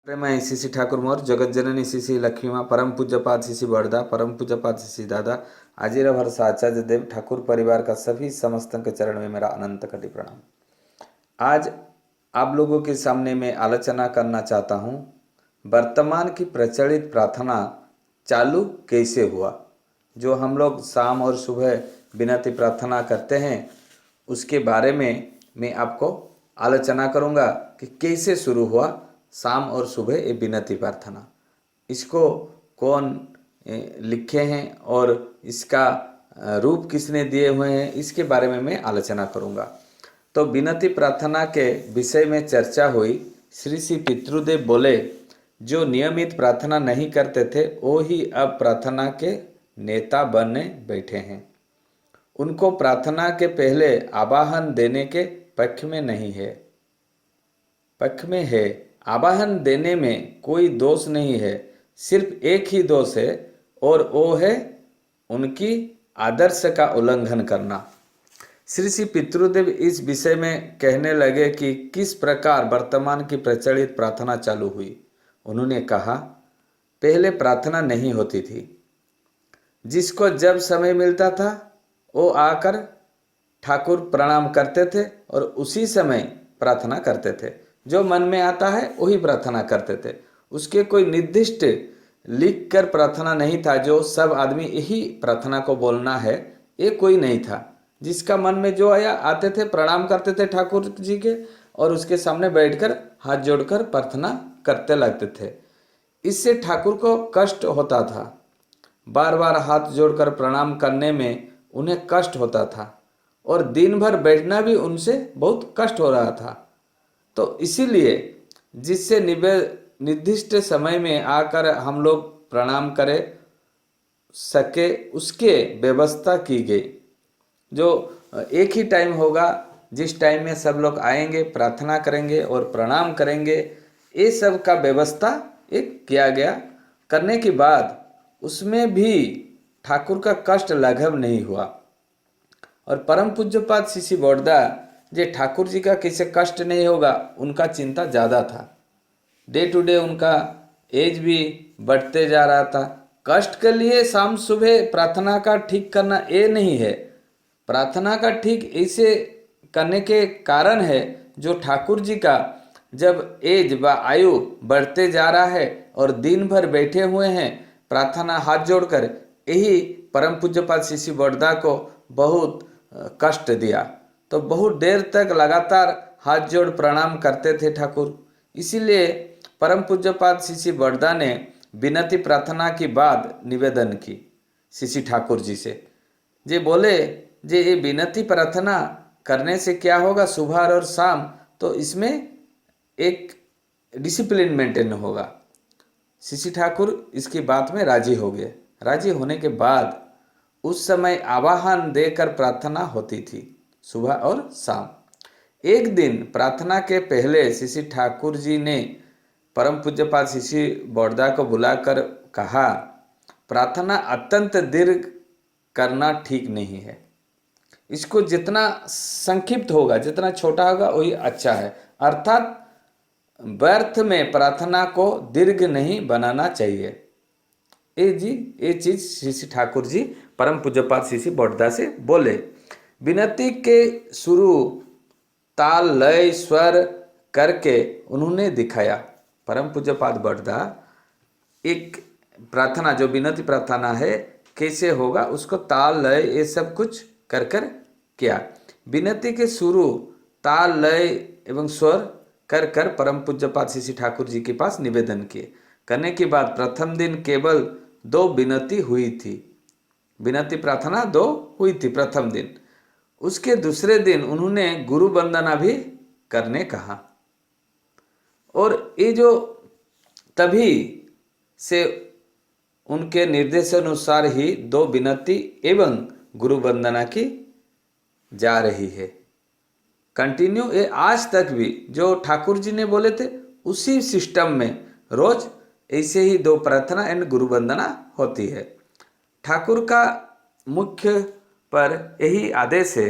प्रेमय श्री ठाकुर मोर जगत जननी श्री लक्ष्मी माँ परम पूज्यपाद श्री बड़दा परम पूज्यपाद श्री दादा आजीर भरसा आचार्य देव ठाकुर परिवार का सभी समस्त के चरण में मेरा अनंत कटी प्रणाम। आज आप लोगों के सामने मैं आलोचना करना चाहता हूँ वर्तमान की प्रचलित प्रार्थना चालू कैसे हुआ। जो हम लोग शाम और सुबह विनती प्रार्थना करते हैं उसके बारे में मैं आपको आलोचना करूँगा कि कैसे शुरू हुआ शाम और सुबह ये विनती प्रार्थना। इसको कौन लिखे हैं और इसका रूप किसने दिए हुए हैं इसके बारे में मैं आलोचना करूँगा। तो विनती प्रार्थना के विषय में चर्चा हुई। श्री श्री पितृदेव बोले जो नियमित प्रार्थना नहीं करते थे वो ही अब प्रार्थना के नेता बनने बैठे हैं। उनको प्रार्थना के पहले आवाहन देने के पक्ष में नहीं है, पक्ष में है। आवाहन देने में कोई दोष नहीं है, सिर्फ एक ही दोष है और वो है उनकी आदर्श का उल्लंघन करना। श्री श्री पितृदेव इस विषय में कहने लगे कि किस प्रकार वर्तमान की प्रचलित प्रार्थना चालू हुई। उन्होंने कहा पहले प्रार्थना नहीं होती थी, जिसको जब समय मिलता था वो आकर ठाकुर प्रणाम करते थे और उसी समय प्रार्थना करते थे। जो मन में आता है वही प्रार्थना करते थे। उसके कोई निर्दिष्ट लिख कर प्रार्थना नहीं था जो सब आदमी यही प्रार्थना को बोलना है, ये कोई नहीं था। जिसका मन में जो आया आते थे, प्रणाम करते थे ठाकुर जी के और उसके सामने बैठकर हाथ जोड़कर प्रार्थना करते लगते थे। इससे ठाकुर को कष्ट होता था, बार बार हाथ जोड़कर प्रणाम करने में उन्हें कष्ट होता था और दिन भर बैठना भी उनसे बहुत कष्ट हो रहा था। तो इसीलिए जिससे निर्दिष्ट समय में आकर हम लोग प्रणाम करे सके उसके व्यवस्था की गई। जो एक ही टाइम होगा जिस टाइम में सब लोग आएंगे, प्रार्थना करेंगे और प्रणाम करेंगे, ये सब का व्यवस्था एक किया गया। करने के बाद उसमें भी ठाकुर का कष्ट लाघव नहीं हुआ। और परम पूज्यपाद श्री बड़दा जे ठाकुर जी का किसी कष्ट नहीं होगा उनका चिंता ज़्यादा था। डे टू डे उनका एज भी बढ़ते जा रहा था। कष्ट के लिए शाम सुबह प्रार्थना का ठीक करना ये नहीं है। प्रार्थना का ठीक ऐसे करने के कारण है जो ठाकुर जी का जब एज व आयु बढ़ते जा रहा है और दिन भर बैठे हुए हैं प्रार्थना हाथ जोड़कर, यही परम पूज्यपाद श्री बड़दा को बहुत कष्ट दिया। तो बहुत देर तक लगातार हाथ जोड़ प्रणाम करते थे ठाकुर। इसीलिए परम पूज्यपाद श्री बड़दा ने विनती प्रार्थना की बाद निवेदन की श्री ठाकुर जी से। जे बोले जे ये विनती प्रार्थना करने से क्या होगा सुबह और शाम, तो इसमें एक डिसिप्लिन मेंटेन होगा। श्री ठाकुर इसकी बात में राजी हो गए। राजी होने के बाद उस समय आवाहन देकर प्रार्थना होती थी सुबह और शाम। एक दिन प्रार्थना के पहले श्री ठाकुर जी ने परम पूज्यपाद श्री बड़दा को बुलाकर कहा प्रार्थना अत्यंत दीर्घ करना ठीक नहीं है। इसको जितना संक्षिप्त होगा, जितना छोटा होगा वही अच्छा है। अर्थात व्यर्थ में प्रार्थना को दीर्घ नहीं बनाना चाहिए। ये चीज श्री ठाकुर जी परम पूज्यपाद श्री बड़दा से बोले। विनती के शुरू ताल लय स्वर करके उन्होंने दिखाया। परम पूज्यपाद बड़दा एक प्रार्थना जो विनती प्रार्थना है कैसे होगा उसको ताल लय ये सब कुछ कर कर किया। विनती के शुरू ताल लय एवं स्वर कर कर परम पूज्यपाद श्री ठाकुर जी के पास निवेदन किए। करने के बाद प्रथम दिन केवल 2 विनती हुई थी। विनती प्रार्थना 2 हुई थी प्रथम दिन। उसके दूसरे दिन उन्होंने गुरु वंदना भी करने कहा और ये जो तभी से उनके निर्देशानुसार ही 2 विनती एवं गुरु वंदना की जा रही है। कंटिन्यू ये आज तक भी जो ठाकुर जी ने बोले थे उसी सिस्टम में रोज ऐसे ही 2 प्रार्थना एंड गुरु वंदना होती है। ठाकुर का मुख्य पर यही आदेश है,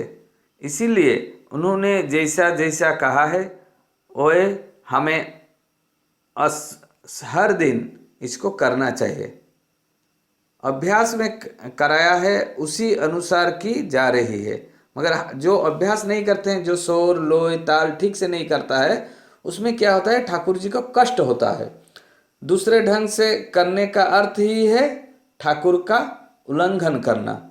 इसीलिए उन्होंने जैसा जैसा कहा है वो हमें हर दिन इसको करना चाहिए। अभ्यास में कराया है उसी अनुसार की जा रही है, मगर जो अभ्यास नहीं करते हैं, जो शोर लोय ताल ठीक से नहीं करता है, उसमें क्या होता है, ठाकुर जी को कष्ट होता है। दूसरे ढंग से करने का अर्थ ही है ठाकुर का उल्लंघन करना।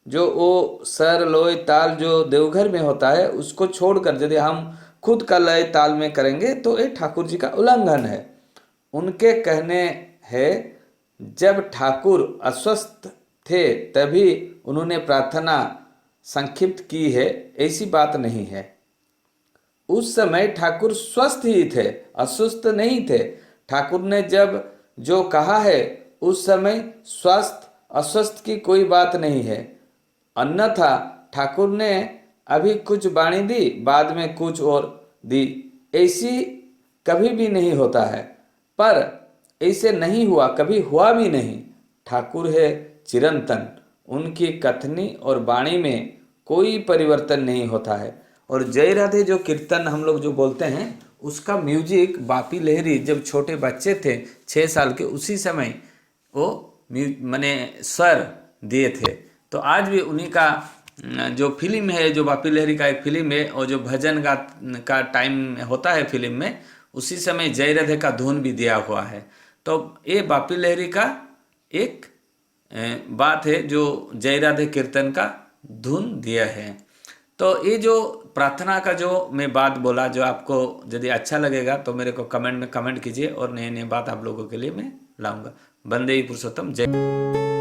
जो वो सर लोय ताल जो देवघर में होता है उसको छोड़कर यदि हम खुद का लय ताल में करेंगे तो ये ठाकुर जी का उल्लंघन है। उनके कहने है जब ठाकुर अस्वस्थ थे तभी उन्होंने प्रार्थना संक्षिप्त की है, ऐसी बात नहीं है। उस समय ठाकुर स्वस्थ ही थे, अस्वस्थ नहीं थे। ठाकुर ने जब जो कहा है उस समय स्वस्थ अस्वस्थ की कोई बात नहीं है। अन्यथा ठाकुर ने अभी कुछ वाणी दी, बाद में कुछ और दी, ऐसी कभी भी नहीं होता है। पर ऐसे नहीं हुआ, कभी हुआ भी नहीं। ठाकुर है चिरंतन, उनकी कथनी और वाणी में कोई परिवर्तन नहीं होता है। और जय राधे जो कीर्तन हम लोग जो बोलते हैं उसका म्यूजिक बापी लहरी जब छोटे बच्चे थे 6 साल के, उसी समय वो मैंने स्वर दिए थे। तो आज भी उन्हीं का जो फिल्म है, जो बापी लहरी का एक फिल्म है, और जो भजन का टाइम होता है फिल्म में, उसी समय जय राधे का धुन भी दिया हुआ है। तो ये बापी लहरी का एक बात है जो जय राधे कीर्तन का धुन दिया है। तो ये जो प्रार्थना का जो मैं बात बोला, जो आपको यदि अच्छा लगेगा तो मेरे को कमेंट में कमेंट कीजिए, और नए नए बात आप लोगों के लिए मैं लाऊंगा। वंदे पुरुषोत्तम जय।